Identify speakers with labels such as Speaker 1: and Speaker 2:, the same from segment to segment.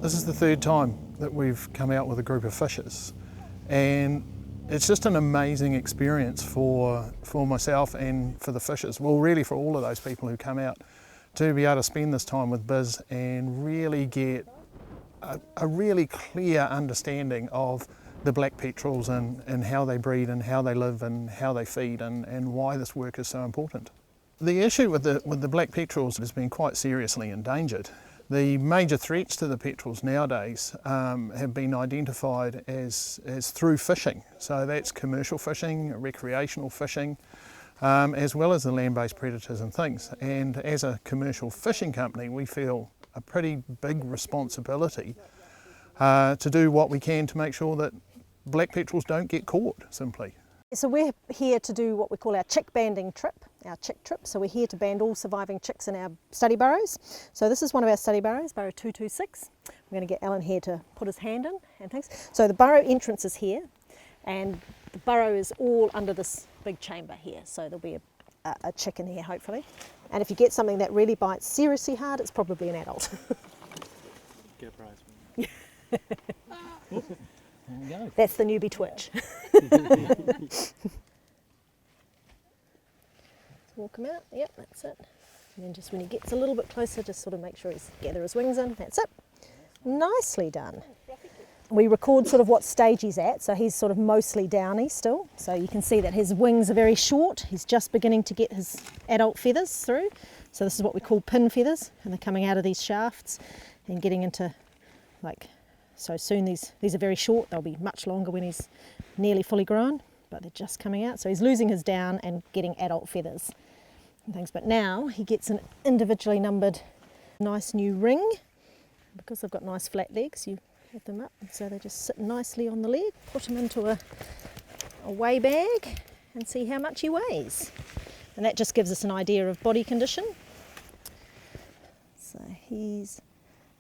Speaker 1: This is the third time that we've come out with a group of fishers, and it's just an amazing experience for myself and for the fishers, well really for all of those people who come out, to be able to spend this time with Biz and really get a really clear understanding of the black petrels and how they breed and how they live and how they feed and why this work is so important. The issue with the black petrels has been quite seriously endangered. The major threats to the petrels nowadays have been identified as through fishing. So that's commercial fishing, recreational fishing, as well as the land-based predators and things. And as a commercial fishing company, we feel a pretty big responsibility to do what we can to make sure that black petrels don't get caught, simply.
Speaker 2: So we're here to do what we call our chick banding trip, our chick trip. So we're here to band all surviving chicks in our study burrows. So this is one of our study burrows, burrow 226. I'm going to get Alan here to put his hand in and things. So the burrow entrance is here, and the burrow is all under this big chamber here. So there'll be a chick in here hopefully. And if you get something that really bites seriously hard, it's probably an adult.
Speaker 3: Get a prize.
Speaker 1: There we go.
Speaker 2: That's the newbie twitch. Walk him out, yep, that's it. And then just when he gets a little bit closer, just sort of make sure he's gather his wings in, that's it. Nicely done. We record sort of what stage he's at, so he's sort of mostly downy still. So you can see that his wings are very short. He's just beginning to get his adult feathers through. So this is what we call pin feathers, and they're coming out of these shafts and getting into so soon these are very short. They'll be much longer when he's nearly fully grown, but they're just coming out. So he's losing his down and getting adult feathers and things. But now he gets an individually numbered nice new ring. Because they've got nice flat legs, you have them up, so they just sit nicely on the leg. Put him into a weigh bag and see how much he weighs. And that just gives us an idea of body condition. So he's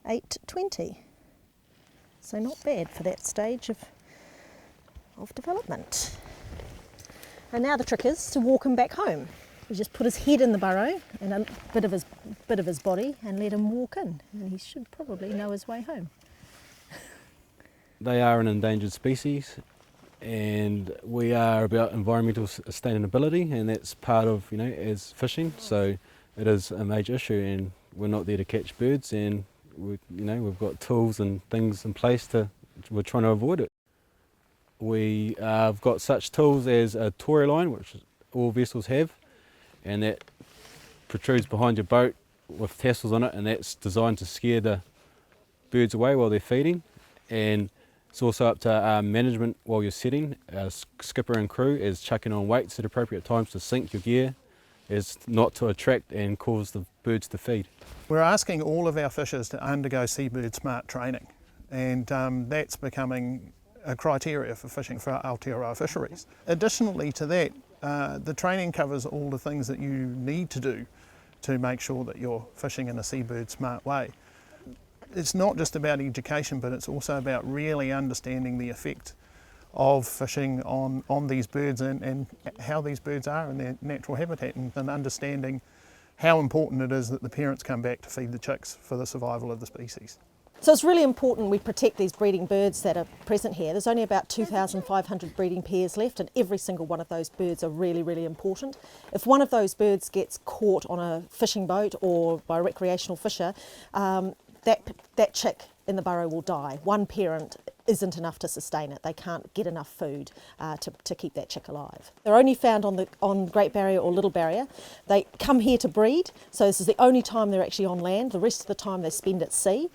Speaker 2: 820. So not bad for that stage of development. And now the trick is to walk him back home. You just put his head in the burrow and a bit of his body and let him walk in, and he should probably know his way home.
Speaker 3: They are an endangered species, and we are about environmental sustainability, and that's part of, as fishing. So it is a major issue, and we're not there to catch birds, and we've got tools and things in place we're trying to avoid it. We have got such tools as a tory line, which all vessels have, and that protrudes behind your boat with tassels on it, and that's designed to scare the birds away while they're feeding. And it's also up to management while you're setting. Skipper and crew is chucking on weights at appropriate times to sink your gear, is not to attract and cause the birds to feed.
Speaker 1: We're asking all of our fishers to undergo seabird smart training, and that's becoming a criteria for fishing for Aotearoa fisheries. Additionally to that, the training covers all the things that you need to do to make sure that you're fishing in a seabird smart way. It's not just about education, but it's also about really understanding the effect of fishing on these birds and how these birds are in their natural habitat, and understanding how important it is that the parents come back to feed the chicks for the survival of the species.
Speaker 2: So it's really important we protect these breeding birds that are present here. There's only about 2,500 breeding pairs left, and every single one of those birds are really, really important. If one of those birds gets caught on a fishing boat or by a recreational fisher, that chick in the burrow will die. One parent isn't enough to sustain it. They can't get enough food to keep that chick alive. They're only found on Great Barrier or Little Barrier. They come here to breed, so this is the only time they're actually on land. The rest of the time they spend at sea.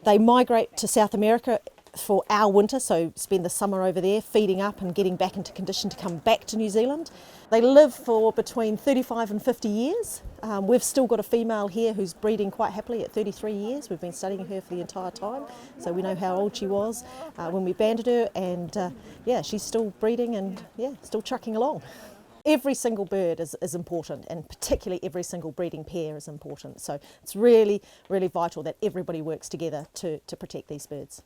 Speaker 2: They migrate to South America for our winter, so spend the summer over there feeding up and getting back into condition to come back to New Zealand. They live for between 35 and 50 years. We've still got a female here who's breeding quite happily at 33 years. We've been studying her for the entire time, so we know how old she was when we banded her, and she's still breeding and still trucking along. Every single bird is important, and particularly every single breeding pair is important. So it's really, really vital that everybody works together to protect these birds.